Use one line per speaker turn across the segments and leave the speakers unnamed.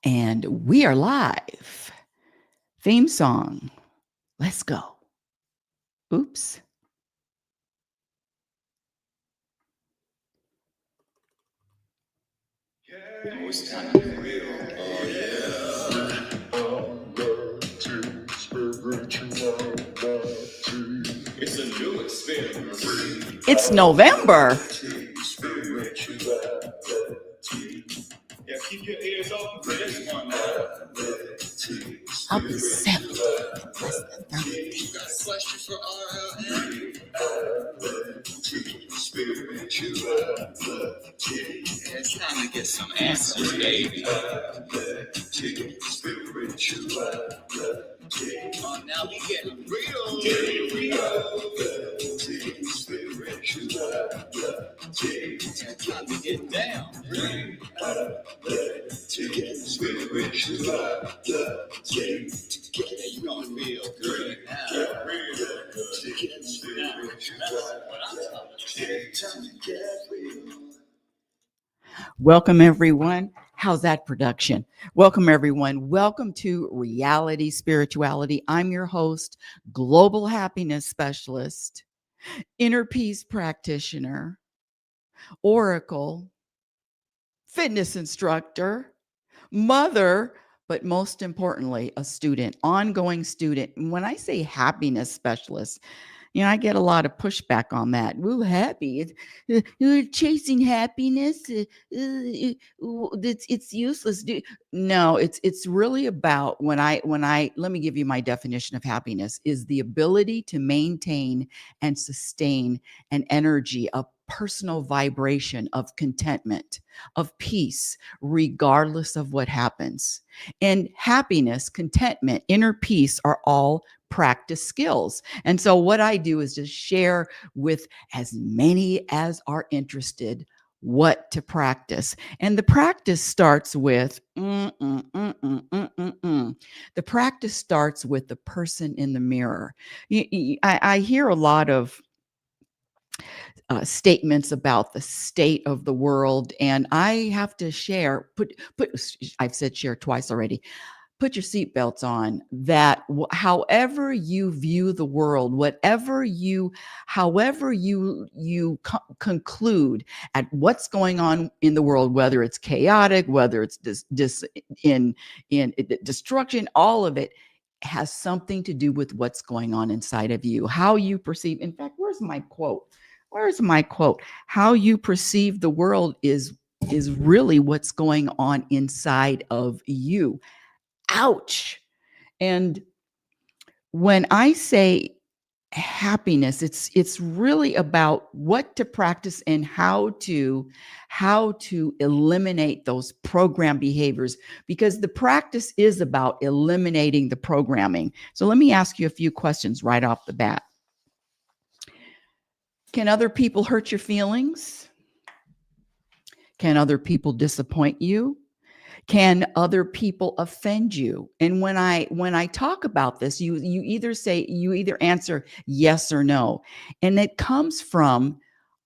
And we are live. Theme song. Let's go. Oops.
Oh, it's time to get real. Oh, yeah. It's a new experience.
It's November.
Yeah, keep your ears open for this one.
I'll be 70. Less than 30.
You got a question for RLN? It's time to get some answers, baby. Come on now, we getting real. Getting real. It's time to get down. Yeah, you gonna feel good now.
Welcome, everyone. How's that production? Welcome, everyone. Welcome to Reality Spirituality. I'm your host, global happiness specialist, inner peace practitioner, oracle, fitness instructor, mother, but most importantly, a student, ongoing student. And when I say happiness specialist, I get a lot of pushback on that. Woo, happy. You're chasing happiness. It's useless. No, it's really about when I let me give you my definition of happiness is the ability to maintain and sustain an energy, a personal vibration of contentment, of peace, regardless of what happens. And happiness, contentment, inner peace are all practice skills. And so what I do is just share with as many as are interested what to practice. And the practice starts with the practice starts with the person in the mirror. I hear a lot of statements about the state of the world, and I have to share. I've said share twice already. Put your seatbelts on. That however you view the world, however you conclude at what's going on in the world, whether it's chaotic, whether it's in destruction, all of it has something to do with what's going on inside of you, how you perceive. In fact, where's my quote? How you perceive the world is really what's going on inside of you. Ouch. And when I say happiness, it's really about what to practice and how to eliminate those program behaviors, because the practice is about eliminating the programming. So let me ask you a few questions right off the bat. Can other people hurt your feelings? Can other people disappoint you? Can other people offend you? And when I talk about this, you either answer yes or no. And it comes from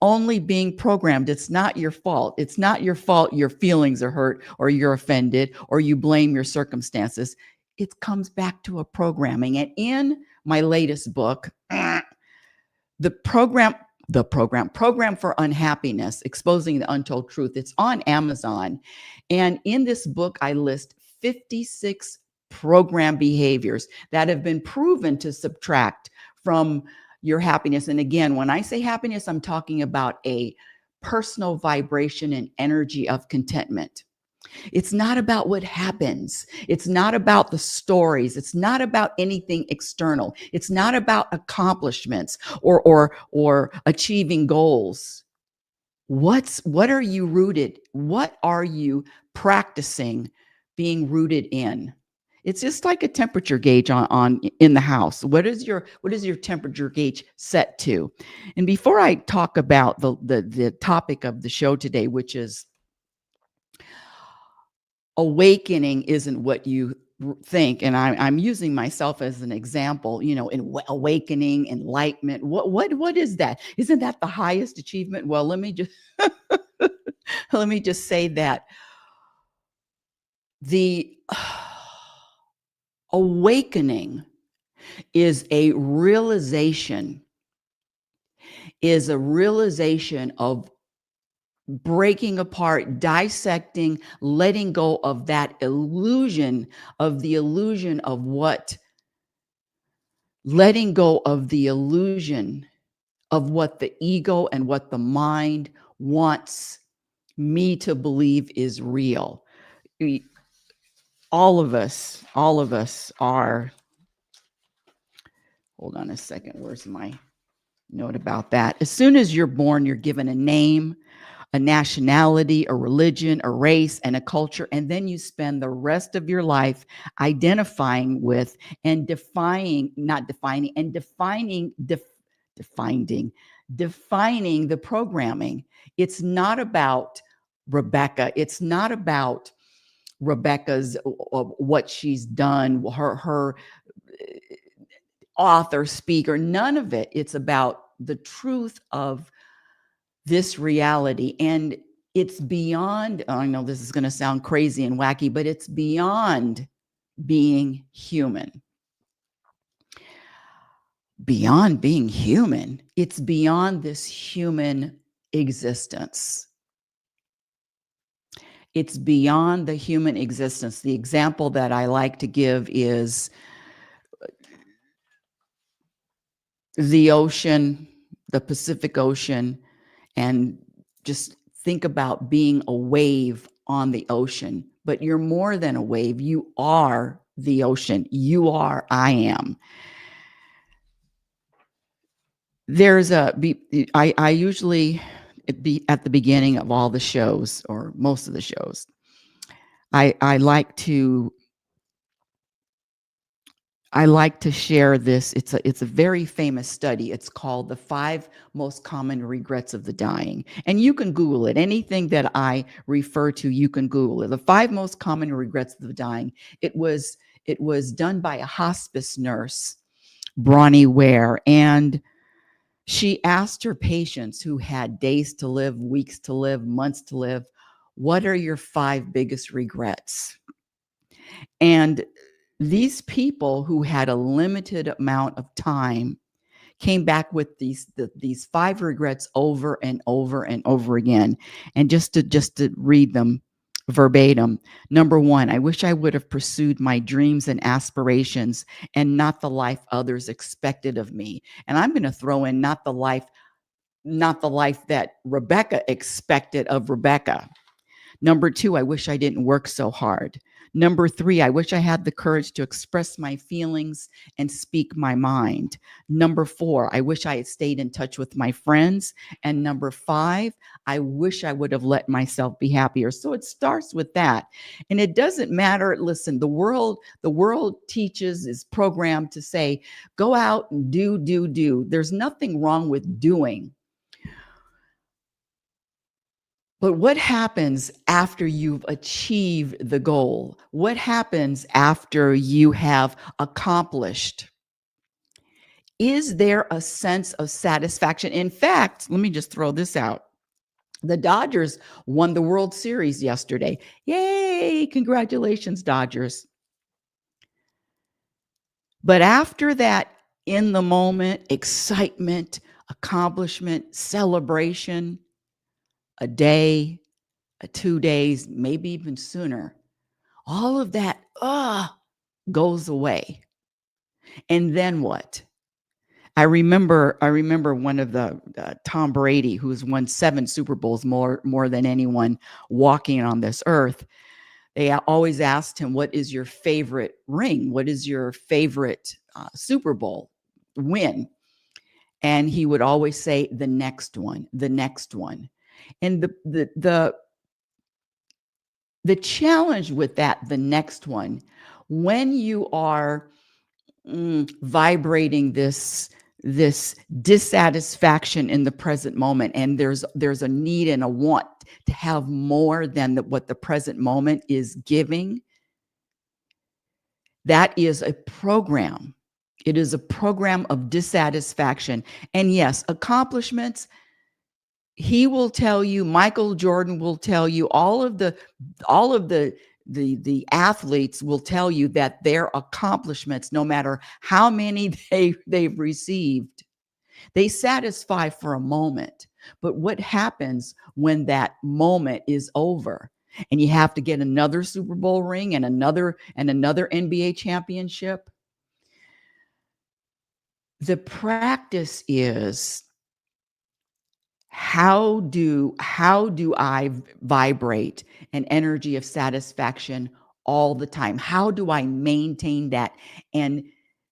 only being programmed. It's not your fault. It's not your fault your feelings are hurt or you're offended or you blame your circumstances. It comes back to a programming. And in my latest book, the program for unhappiness, exposing the untold truth, it's on Amazon. And in this book I list 56 program behaviors that have been proven to subtract from your happiness. And again, when I say happiness, I'm talking about a personal vibration and energy of contentment. It's not about what happens. It's not about the stories. It's not about anything external. It's not about accomplishments or achieving goals. What are you rooted? What are you practicing being rooted in? It's just like a temperature gauge on in the house. What is your temperature gauge set to? And before I talk about the topic of the show today, which is awakening isn't what you think, and I'm using myself as an example, in awakening, enlightenment. What is that? Isn't that the highest achievement? Well, let me just let me just say that The awakening is a realization of breaking apart, dissecting, letting go of that illusion, of the illusion of what, letting go of the illusion of what the ego and what the mind wants me to believe is real. All of us are, hold on a second, where's my note about that? As soon as you're born, you're given a name, a nationality, a religion, a race, and a culture, and then you spend the rest of your life identifying with and defining the programming. It's not about Rebecca. It's not about Rebecca's what she's done, her author, speaker, none of it. It's about the truth of this reality. And it's beyond, I know this is going to sound crazy and wacky, but it's beyond being human. Beyond being human, it's beyond this human existence. It's beyond the human existence. The example that I like to give is the ocean, the Pacific Ocean, and just think about being a wave on the ocean. But you're more than a wave. You are the ocean. You are, I am. There's I usually be at the beginning of all the shows, or most of the shows, I like to share this. It's a very famous study. It's called The 5 Most Common Regrets of the Dying. And you can Google it. Anything that I refer to, you can Google it. The 5 Most Common Regrets of the Dying. It was done by a hospice nurse, Bronnie Ware, and she asked her patients who had days to live, weeks to live, months to live, what are your 5 biggest regrets? And these people who had a limited amount of time came back with these 5 regrets over and over and over again. And just to read them verbatim. Number 1, I wish I would have pursued my dreams and aspirations and not the life others expected of me. And I'm going to throw in not the life that Rebecca expected of Rebecca. Number 2, I wish I didn't work so hard. Number 3, I wish I had the courage to express my feelings and speak my mind. Number 4, I wish I had stayed in touch with my friends. And number 5, I wish I would have let myself be happier. So it starts with that. And it doesn't matter. Listen, the world teaches, is programmed to say, go out and do. There's nothing wrong with doing. But what happens after you've achieved the goal? What happens after you have accomplished? Is there a sense of satisfaction? In fact, let me just throw this out. The Dodgers won the World Series yesterday. Yay! Congratulations, Dodgers. But after that, in the moment, excitement, accomplishment, celebration, a day, 2 days, maybe even sooner, all of that goes away. And then what? I remember one of the Tom Brady, who's won 7 Super Bowls, more than anyone walking on this earth. They always asked him, what is your favorite ring? What is your favorite Super Bowl win? And he would always say, the next one. And the challenge with that, the next one, when you are vibrating this dissatisfaction in the present moment, and there's a need and a want to have more than what the present moment is giving, that is a program. It is a program of dissatisfaction. And yes, accomplishments, he will tell you, Michael Jordan will tell you, all of the the athletes will tell you that their accomplishments, no matter how many they've received, they satisfy for a moment. But what happens when that moment is over and you have to get another Super Bowl ring and another NBA championship? The practice is, how do I vibrate an energy of satisfaction all the time? How do I maintain that? And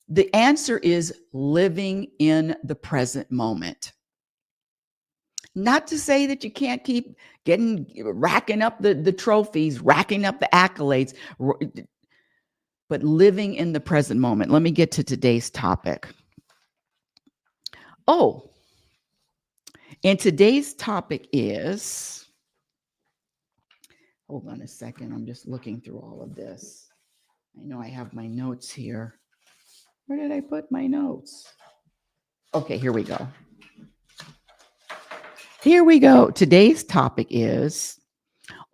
the answer is living in the present moment. Not to say that you can't keep racking up the trophies, racking up the accolades, but living in the present moment. Let me get to today's topic. Oh, and today's topic is, hold on a second, I'm just looking through all of this. I know I have my notes here. Where did I put my notes? Okay, here we go. Here we go. Today's topic is,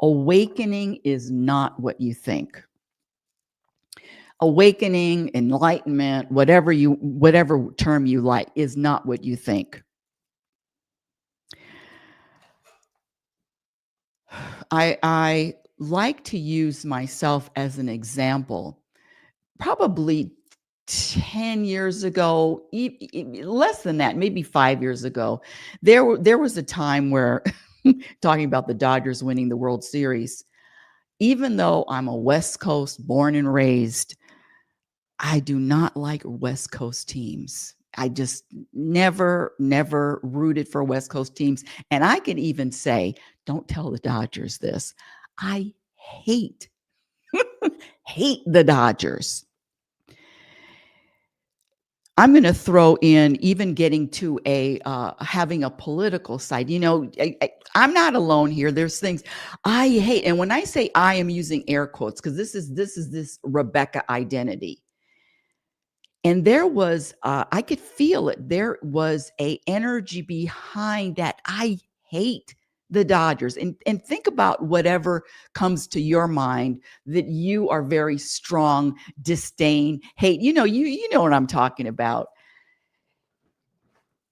awakening is not what you think. Awakening, enlightenment, whatever term you like, is not what you think. I like to use myself as an example. Probably 10 years ago, less than that, maybe 5 years ago, there was a time where, talking about the Dodgers winning the World Series, even though I'm a West Coast born and raised, I do not like West Coast teams. I just never rooted for West Coast teams. And I can even say, don't tell the Dodgers this, I hate the Dodgers. I'm going to throw in even getting to having a political side. You know, I'm not alone here. There's things I hate. And when I say I, am using air quotes, because this is this Rebecca identity. And there was, I could feel it. There was a energy behind that. I hate the Dodgers. And think about whatever comes to your mind that you are very strong, disdain, hate. You know what I'm talking about.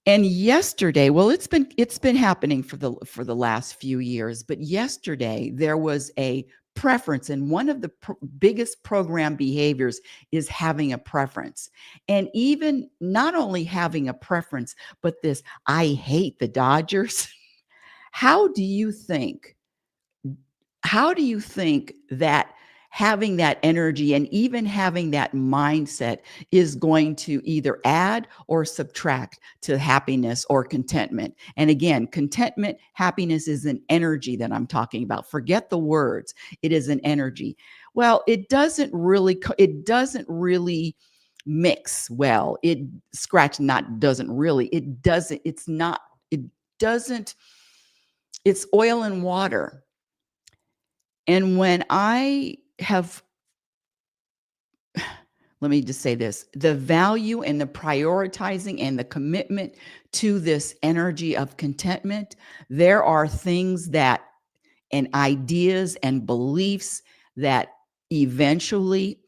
And yesterday, well, it's been happening for the last few years, but yesterday there was a preference, and one of the biggest program behaviors is having a preference. And even not only having a preference, but this, I hate the Dodgers. How do you think that having that energy and even having that mindset is going to either add or subtract to happiness or contentment? And again, contentment, happiness is an energy that I'm talking about. Forget the words. It is an energy. Well, it doesn't really mix well. It doesn't, it's oil and water. And when I have, let me just say this, the value and the prioritizing and the commitment to this energy of contentment, there are things that, and ideas and beliefs that eventually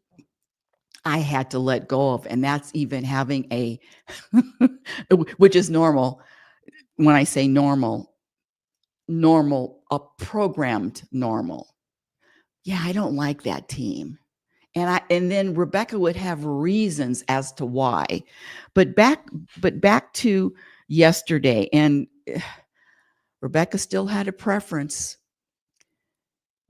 I had to let go of. And that's even having a, which is normal. When I say normal, a programmed normal. Yeah, I don't like that team. And then Rebecca would have reasons as to why. But back to yesterday, and Rebecca still had a preference.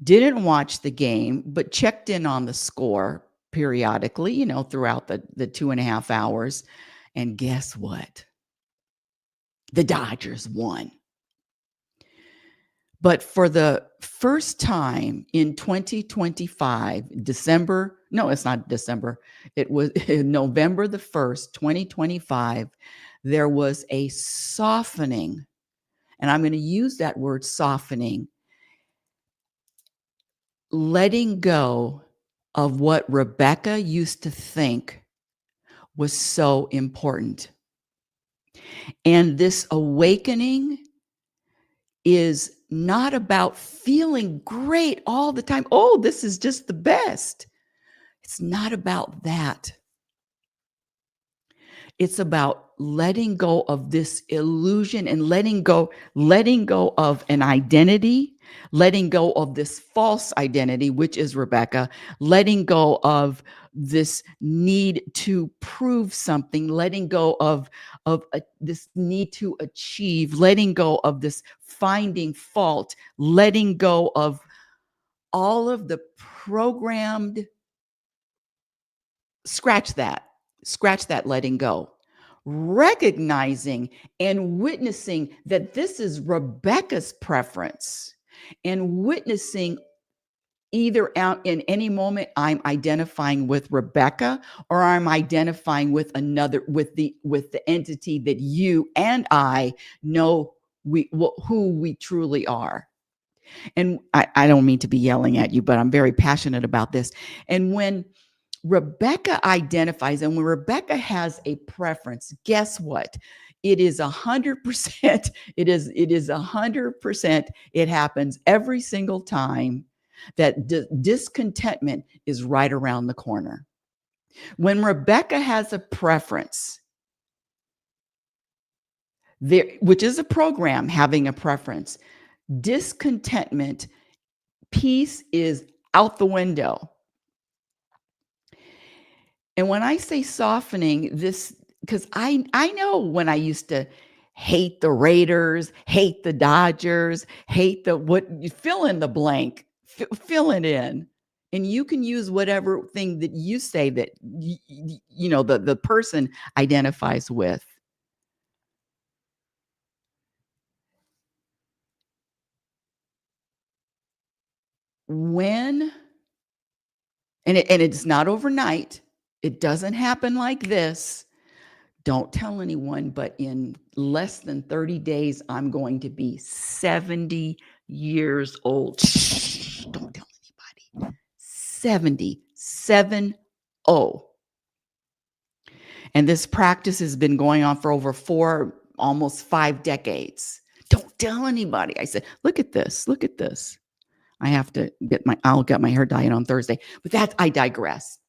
Didn't watch the game, but checked in on the score periodically, throughout the 2.5 hours. And guess what? The Dodgers won. But for the first time in 2025, December, no, it's not December, it was November the 1st, 2025, there was a softening. And I'm going to use that word softening, letting go of what Rebecca used to think was so important. And this awakening is not about feeling great all the time. Oh, this is just the best. It's not about that. It's about letting go of this illusion and letting go of an identity, letting go of this false identity, which is Rebecca, letting go of this need to prove something, letting go of this need to achieve, letting go of this finding fault, letting go of all of the programmed, scratch that, letting go, recognizing and witnessing that this is Rebecca's preference, and witnessing either out in any moment I'm identifying with Rebecca, or I'm identifying with another, with the entity that you and I know who we truly are. And I don't mean to be yelling at you, but I'm very passionate about this. And when Rebecca identifies, and when Rebecca has a preference, guess what? It is 100%. It is 100%. It happens every single time that discontentment is right around the corner. When Rebecca has a preference, there, which is a program having a preference, discontentment, peace is out the window. And when I say softening, this, because I know when I used to hate the Raiders, hate the Dodgers, hate the what, you fill in the blank, fill it in. And you can use whatever thing that you say that you know the person identifies with. When, and it's not overnight. It doesn't happen like this. Don't tell anyone, but in less than 30 days, I'm going to be 70 years old. Shh, don't tell anybody. 77 0. And this practice has been going on for over 4, almost 5 decades. Don't tell anybody. I said, look at this. Look at this. I'll get my hair dyed on Thursday. But I digress.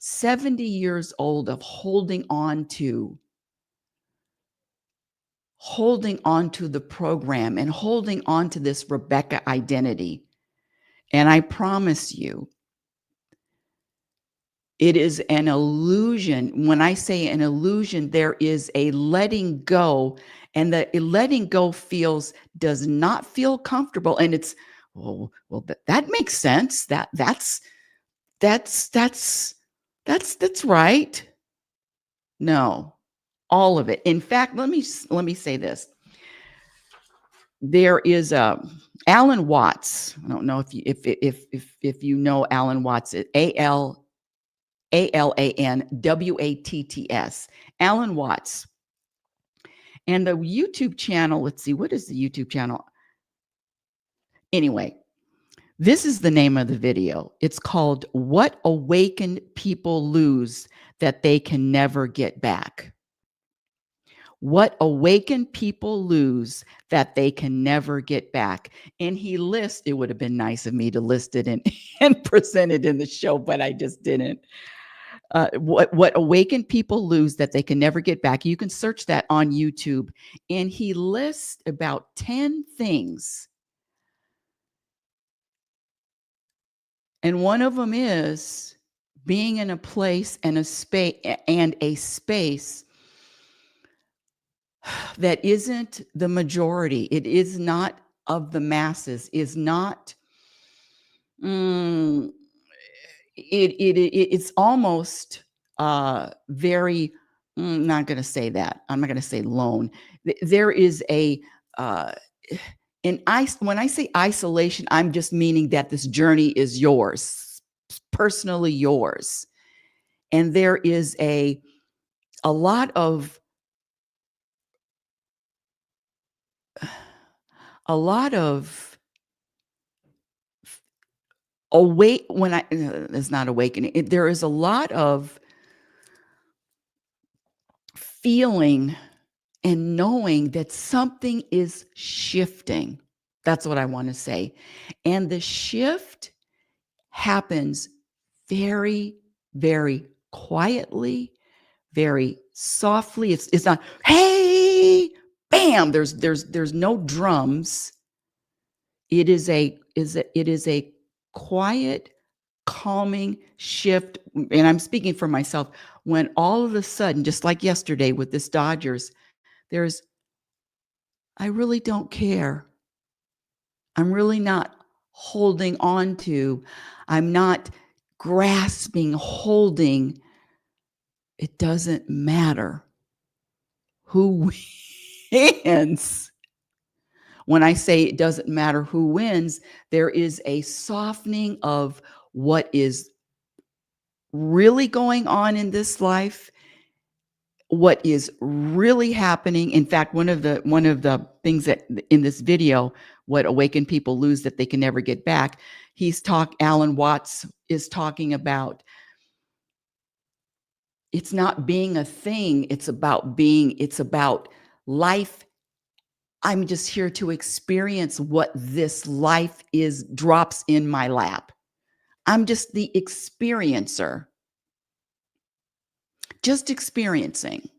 70 years old of holding on to the program and holding on to this Rebecca identity. And I promise you, it is an illusion. When I say an illusion, there is a letting go, and the letting go does not feel comfortable. And it's, well, that makes sense. That's right. No, all of it. In fact, let me say this. There is Alan Watts. I don't know if you know Alan Watts. AlanWatts. Alan Watts. And the YouTube channel. Let's see, what is the YouTube channel? Anyway, this is the name of the video. It's called "What Awakened People Lose That They Can Never Get Back." What awakened people lose that they can never get back. And he lists, it would have been nice of me to list it and present it in the show, but I just didn't. What awakened people lose that they can never get back. You can search that on YouTube. And he lists about 10 things. And one of them is being in a place and a space that isn't the majority. It is not of the masses, is not, it's almost very, not going to say that. I'm not going to say lone. There is a, when I say isolation, I'm just meaning that this journey is yours, personally yours. And there is a lot of it's not awakening. There is a lot of feeling and knowing that something is shifting. That's what I want to say. And the shift happens very, very quietly, very softly. It's not, hey, bam, there's no drums. It is a quiet, calming shift. And I'm speaking for myself, when all of a sudden, just like yesterday with this Dodgers, there's, I really don't care. I'm really not holding on to, I'm not grasping, holding. It doesn't matter who wins. When I say it doesn't matter who wins, there is a softening of what is really going on in this life, what is really happening. In fact, one of the things that in this video, what awakened people lose that they can never get back, Alan Watts is talking about, it's not being a thing, it's about life. I'm just here to experience what this life is, drops in my lap. I'm just the experiencer, just experiencing.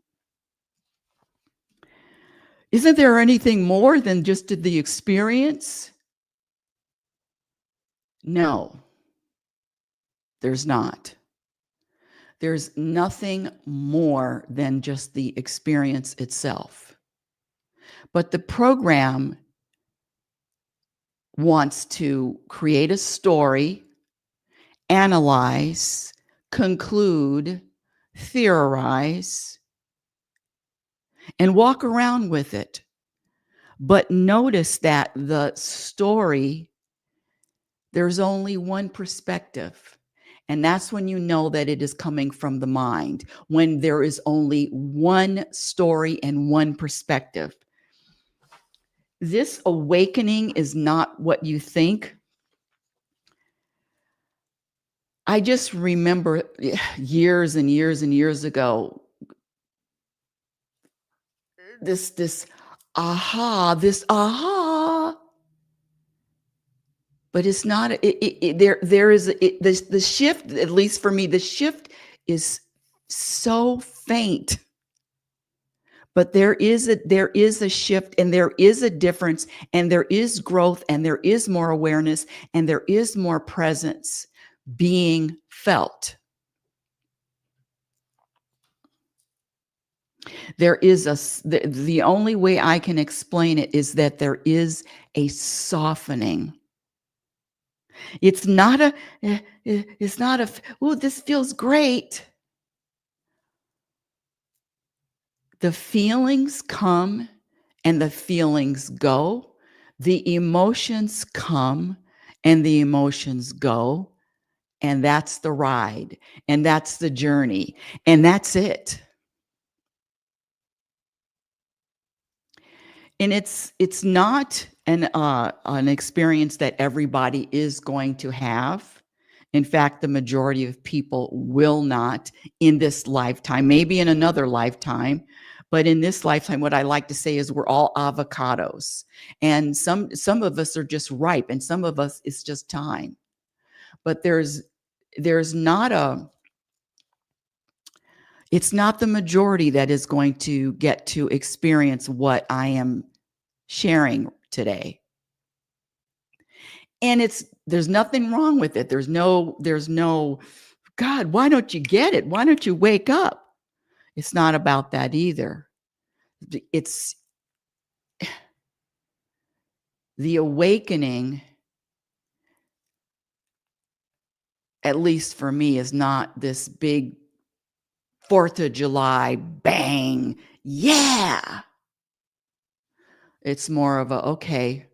Isn't there anything more than just the experience? No, there's not. There's nothing more than just the experience itself. But the program wants to create a story, analyze, conclude, theorize, and walk around with it. But notice that the story, there's only one perspective. And that's when you know that it is coming from the mind, when there is only one story and one perspective. This awakening is not what you think. I just remember years and years and years ago, this aha, but it's not, there is, the shift, at least for me, the shift is so faint. But there is a shift, and there is a difference, and there is growth, and there is more awareness, and there is more presence being felt. There is the only way I can explain it is that there is a softening. It's not a, oh, this feels great. The feelings come and the feelings go. The emotions come and the emotions go. And that's the ride. And that's the journey. And that's it. And it's not an experience that everybody is going to have. In fact, the majority of people will not in this lifetime, maybe in another lifetime. But in this lifetime, what I like to say is we're all avocados. And some of us are just ripe, and some of us it's just time. But it's not the majority that is going to get to experience what I am sharing today. And there's nothing wrong with it. There's no, God, why don't you get it? Why don't you wake up? It's not about that either. It's the awakening, at least for me, is not this big 4th of July bang. Yeah. It's more of a,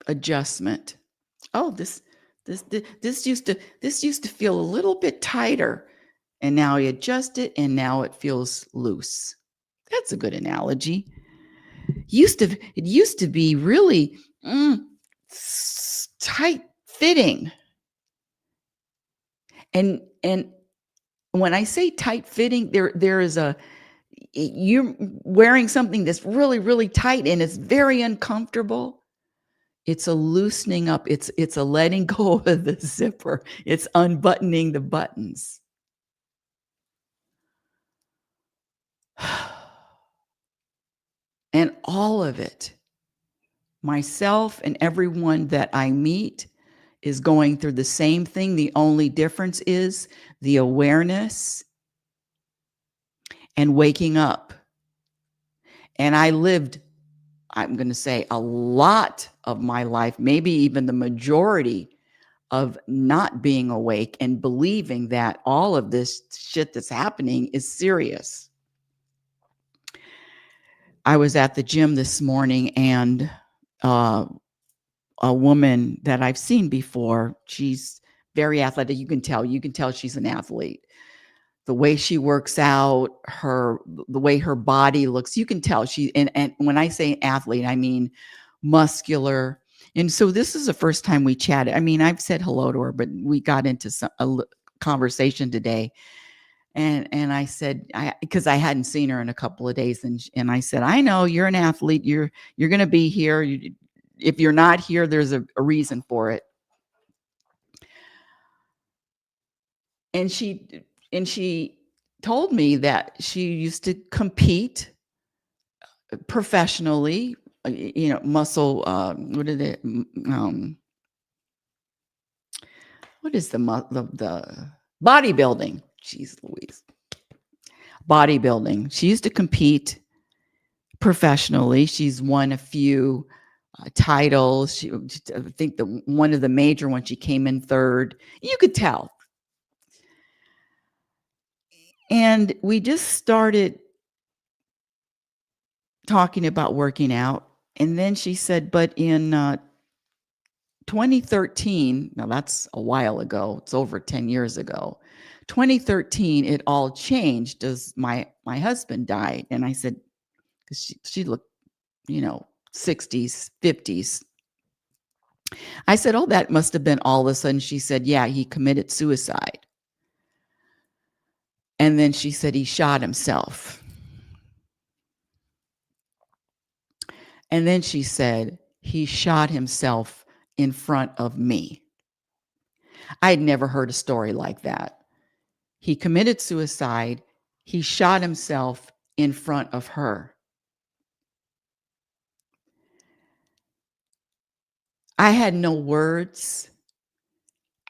adjustment. Oh, this used to feel a little bit tighter, and now I adjust it and now it feels loose. That's a good analogy. It used to be really tight fitting. And when I say tight fitting, there is you're wearing something that's really, really tight and it's very uncomfortable. It's a loosening up. It's a letting go of the zipper. It's unbuttoning the buttons. And all of it, myself and everyone that I meet is going through the same thing. The only difference is the awareness and waking up. And I lived, I'm going to say, a lot of my life, maybe even the majority of not being awake and believing that all of this shit that's happening is serious. I was at the gym this morning, and a woman that I've seen before, she's very athletic. You can tell she's an athlete. The way she works out, the way her body looks, you can tell and when I say athlete, I mean muscular. And so this is the first time we chatted. I mean, I've said hello to her, but we got into a conversation today. And I said, because I hadn't seen her in a couple of days, and I said, I know you're an athlete. You're going to be here. If you're not here, there's a reason for it. And she told me that she used to compete professionally, muscle. What is it? What is the bodybuilding? Jeez Louise. Bodybuilding. She used to compete professionally. She's won a few titles. I think one of the major ones, she came in third. You could tell. And we just started talking about working out. And then she said, but in 2013, now that's a while ago, it's over 10 years ago. 2013, it all changed as my husband died. And I said, because she looked, 60s, 50s. I said, oh, that must have been all of a sudden. She said, yeah, he committed suicide. And then she said he shot himself. And then she said he shot himself in front of me. I had never heard a story like that. He committed suicide. He shot himself in front of her. I had no words.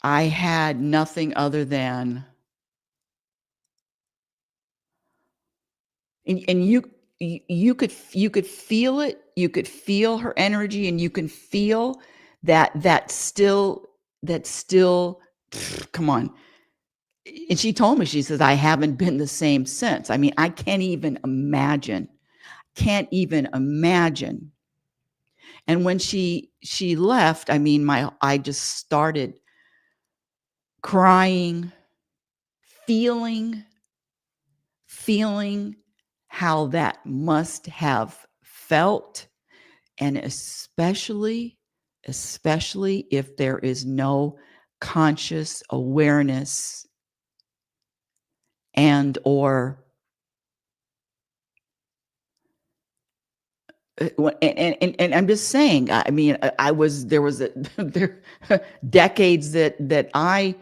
I had nothing other than, and you could feel it. You could feel her energy, and you can feel that still, come on. And she told me, she says, I haven't been the same since. I mean, I can't even imagine. And when she left, I mean, I just started crying, feeling how that must have felt, and especially if there is no conscious awareness and or and I'm just saying, I mean, there was decades that I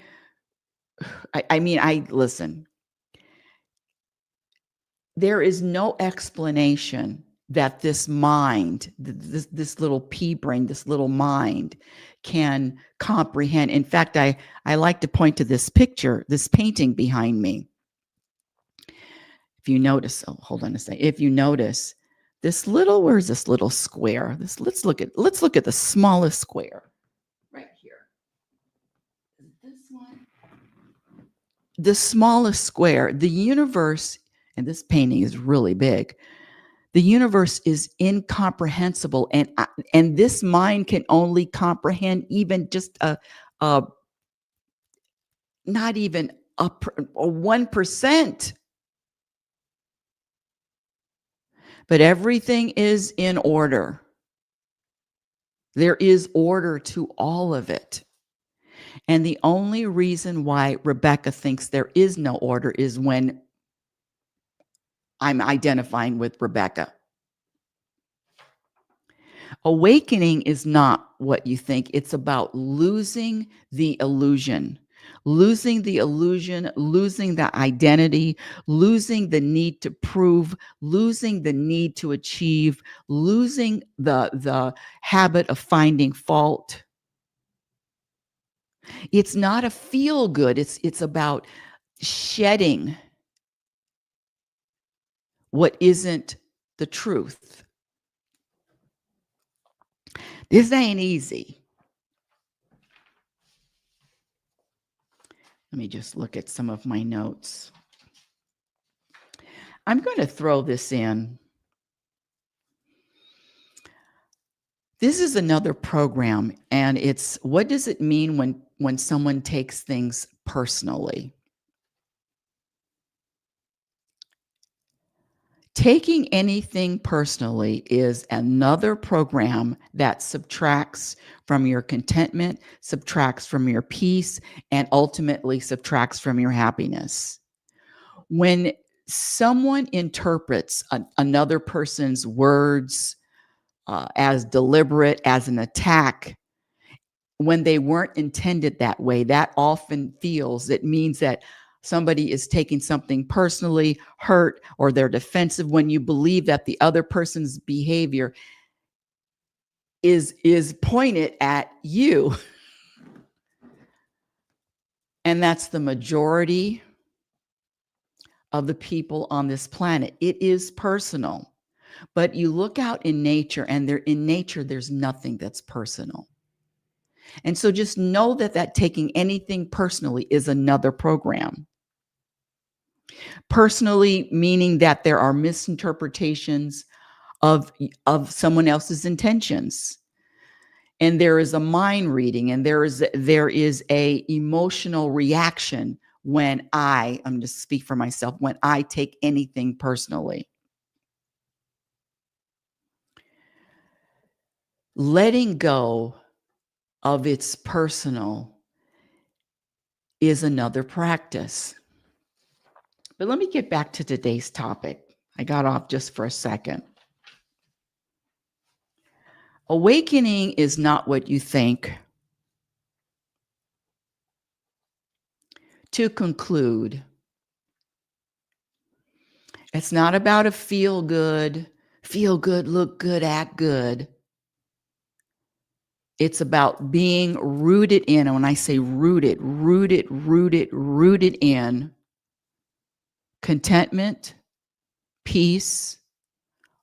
mean, listen, there is no explanation that this mind, this little pea brain, this little mind can comprehend. In fact, I like to point to this picture, this painting behind me. If you notice, hold on a second. If you notice, where's this little square? Let's look at the smallest square right here. This one. The smallest square, the universe, and this painting is really big. The universe is incomprehensible, and this mind can only comprehend even just not even a 1%. But everything is in order. There is order to all of it. And the only reason why Rebecca thinks there is no order is when I'm identifying with Rebecca. Awakening is not what you think. It's about losing the illusion, losing the identity, losing the need to prove, losing the need to achieve, losing the habit of finding fault. It's not a feel good. It's about shedding what isn't the truth. This ain't easy. Let me just look at some of my notes. I'm going to throw this in. This is another program, and it's what does it mean when someone takes things personally? Taking anything personally is another program that subtracts from your contentment, subtracts from your peace, and ultimately subtracts from your happiness. When someone interprets another person's words as deliberate, as an attack, when they weren't intended that way, that often it means that somebody is taking something personally, hurt, or they're defensive when you believe that the other person's behavior is pointed at you. And that's the majority of the people on this planet. It is personal. But you look out in nature, and in nature, there's nothing that's personal. And so just know that taking anything personally is another program. Personally, meaning that there are misinterpretations of someone else's intentions. And there is a mind reading, and there is a emotional reaction when I'm going to speak for myself, when I take anything personally. Letting go of its personal is another practice. But let me get back to today's topic. I got off just for a second. Awakening is not what you think. To conclude, it's not about a feel good, look good, act good. It's about being rooted in, and when I say rooted in contentment, peace,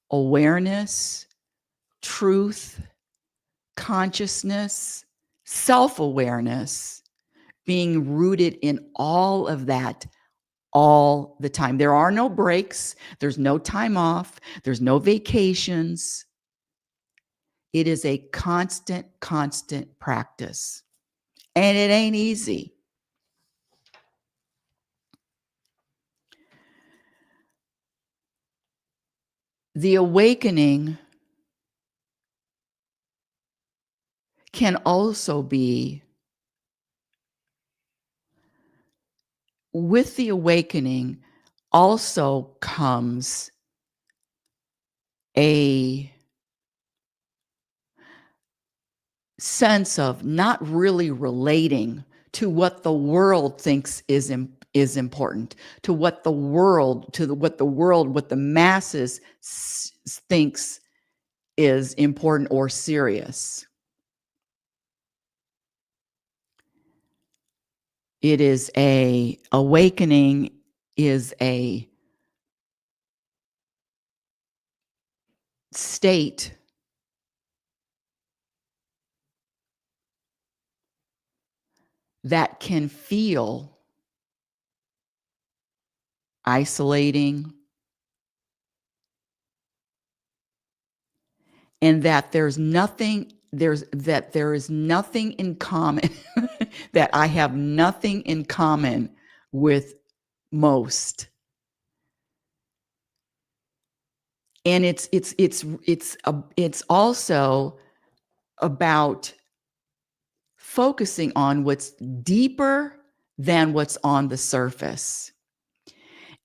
awareness, truth, consciousness, self-awareness, being rooted in all of that all the time. There are no breaks. There's no time off. There's no vacations. It is a constant practice. And it ain't easy. The awakening can also be, with the awakening also comes a sense of not really relating to what the world thinks is important, to what the masses thinks is important or serious. Awakening is a state that can feel isolating, and that there is nothing in common, that I have nothing in common with most. And it's also about focusing on what's deeper than what's on the surface.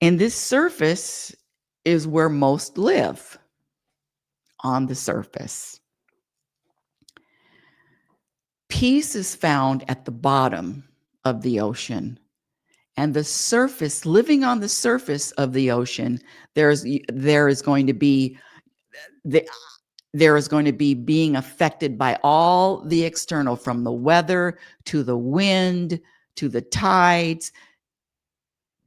And this surface is where most live, on the surface. Peace is found at the bottom of the ocean. And the surface, living on the surface of the ocean, there is going to be being affected by all the external, from the weather to the wind to the tides.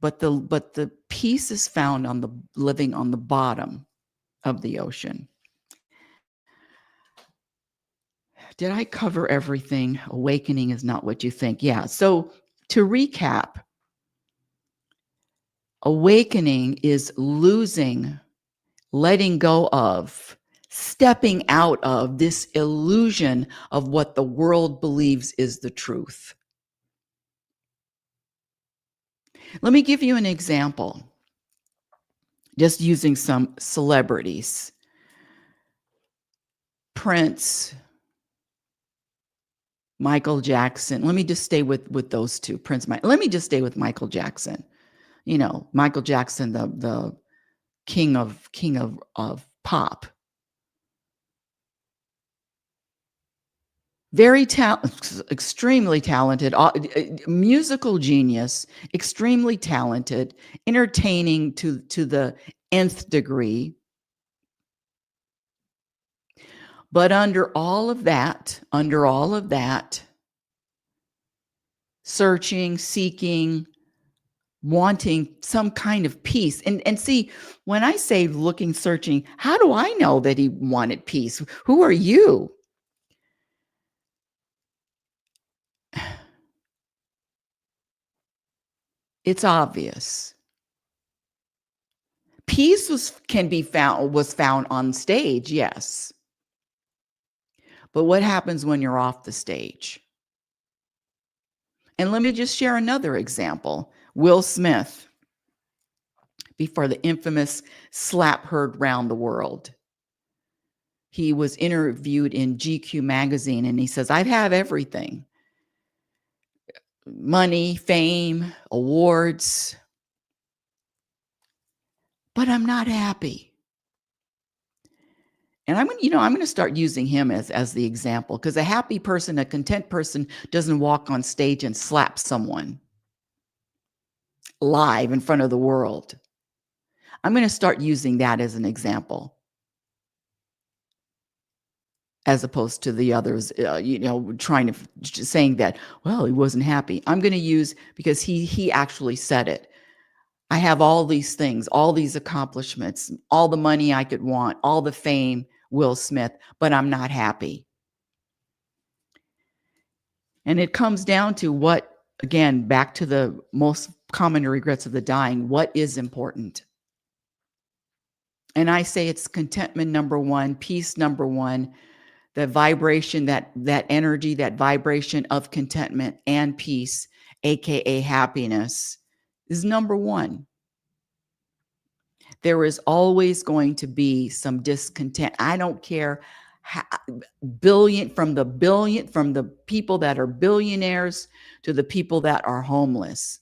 But the peace is found on the living on the bottom of the ocean. Did I cover everything? Awakening is not what you think. Yeah. So to recap, awakening is letting go of, stepping out of this illusion of what the world believes is the truth. Let me give you an example, just using some celebrities. Prince, Michael Jackson. Let me just stay with those two. Let me just stay with Michael Jackson. You know, Michael Jackson, the king of pop. Very extremely talented, musical genius, extremely talented, entertaining to the nth degree. But under all of that, searching, seeking, wanting some kind of peace. And see, when I say looking, searching, how do I know that he wanted peace? Who are you? It's obvious. Peace was found on stage, yes. But what happens when you're off the stage? And let me just share another example. Will Smith, before the infamous slap heard round the world. He was interviewed in GQ magazine and he says, I've had everything. Money, fame, awards, but I'm not happy. And I'm going to start using him as the example, because a happy person, a content person, doesn't walk on stage and slap someone live in front of the world. I'm going to start using that as an example, as opposed to the others, saying that, well, he wasn't happy. I'm going to use, because he actually said it. I have all these things, all these accomplishments, all the money I could want, all the fame, Will Smith, but I'm not happy. And it comes down to what, again, back to the most common regrets of the dying, what is important? And I say it's contentment, number one, peace, number one, the vibration, that energy, that vibration of contentment and peace, AKA happiness, is number one. There is always going to be some discontent. I don't care from the people that are billionaires to the people that are homeless.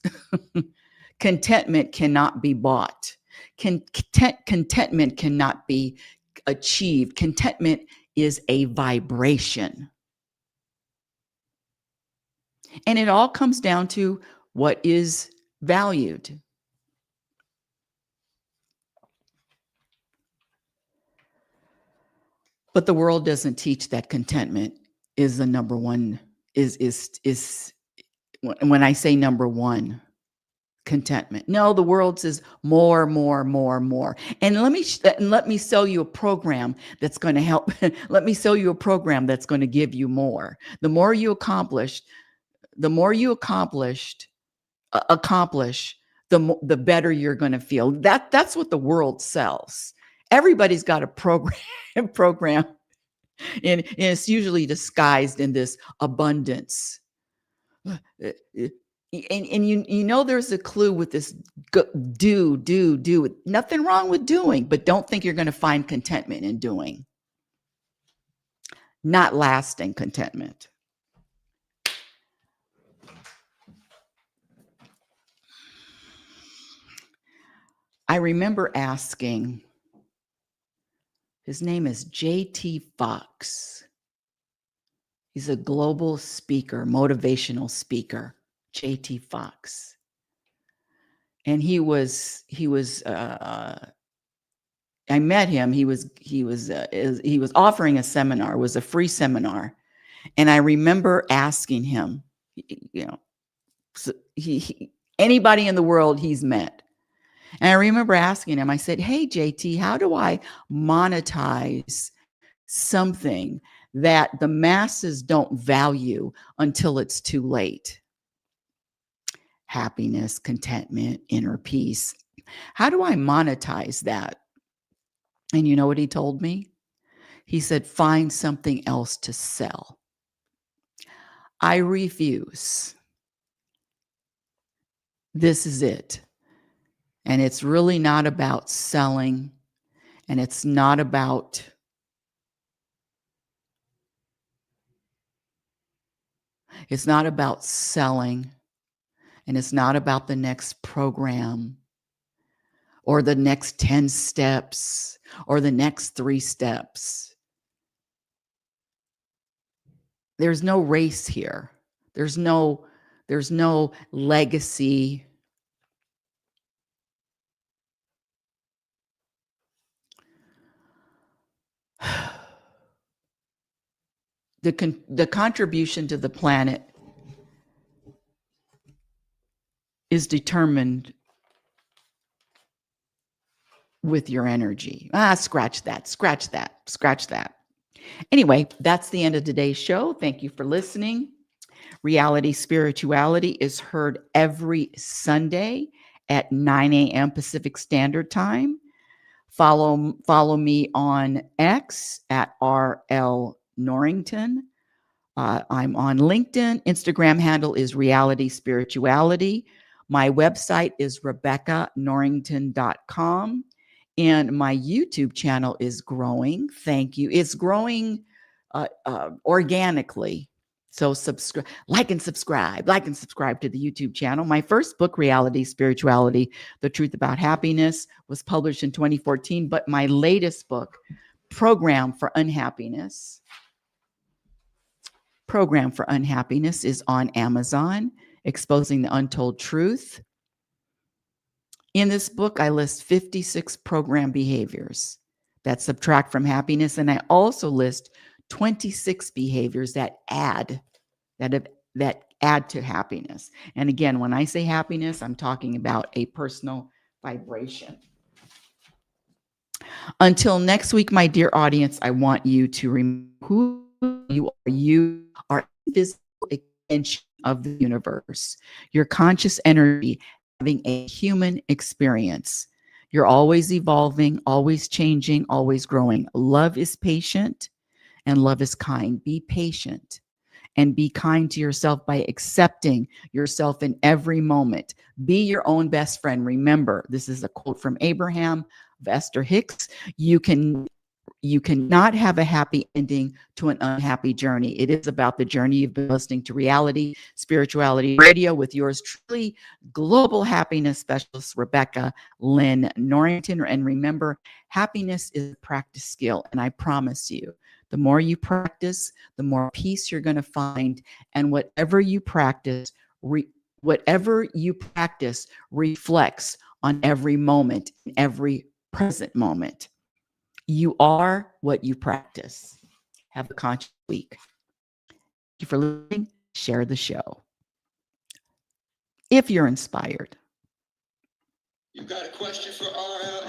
Contentment cannot be bought. Contentment cannot be achieved. Contentment is a vibration. And it all comes down to what is valued. But the world doesn't teach that contentment is the number one, is when I say number one, contentment. No, the world says more, more, more, more. And let me sell you a program that's going to help. Let me sell you a program that's going to give you more. The more you accomplish, the better you're going to feel. That's what the world sells. Everybody's got a program, and it's usually disguised in this abundance. And there's a clue with this do. Nothing wrong with doing, but don't think you're going to find contentment in doing. Not lasting contentment. I remember asking, his name is J.T. Fox. He's a global speaker, motivational speaker, JT Fox. And he was I met him. He was offering a seminar. It was a free seminar. And I remember asking him, you know, so anybody in the world he's met. And I remember asking him, I said, "Hey, JT, how do I monetize something that the masses don't value until it's too late? Happiness, contentment, inner peace. How do I monetize that?" And you know what he told me? He said, "Find something else to sell." I refuse. This is it. And it's really not about selling, and it's not about selling, and it's not about the next program or the next 10 steps or the next 3 steps. There's no race here. There's no legacy. The contribution to the planet is determined with your energy. Scratch that. Anyway, that's the end of today's show. Thank you for listening. Reality Spirituality is heard every Sunday at 9 a.m. Pacific Standard Time. Follow me on X at RL Norrington. I'm on LinkedIn. Instagram handle is Reality Spirituality. My website is RebeccaNorrington.com. And my YouTube channel is growing. Thank you. It's growing organically. So subscribe, like and subscribe to the YouTube channel. My first book, Reality Spirituality, The Truth About Happiness, was published in 2014. But my latest book, Program for Unhappiness, is on Amazon, Exposing the Untold Truth. In this book, I list 56 program behaviors that subtract from happiness, and I also list 26 behaviors that add to happiness. And again, when I say happiness, I'm talking about a personal vibration. Until next week, my dear audience, I want you to remember who you are. You are invisible extension of the universe. Your conscious energy having a human experience. You're always evolving, always changing, always growing. Love is patient and love is kind. Be patient and be kind to yourself by accepting yourself in every moment. Be your own best friend. Remember, this is a quote from Abraham of Esther Hicks. You cannot have a happy ending to an unhappy journey. It is about the journey. You've been listening to Reality Spirituality Radio with yours truly, global happiness specialist, Rebecca Lynn Norrington. And remember, happiness is a practice skill. And I promise you, the more you practice, the more peace you're going to find. And whatever you practice reflects on every moment, every present moment. You are what you practice. Have a conscious week. Thank you for listening. Share the show. If you're inspired.
You got a question for RL?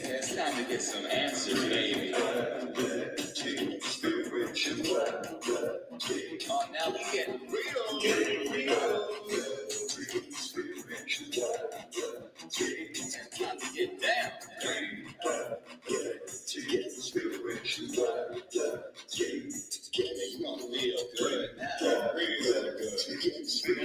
It's time to get some answers, baby. Oh, now we getting real. It's time to get down. It's gonna feel good now. Real good.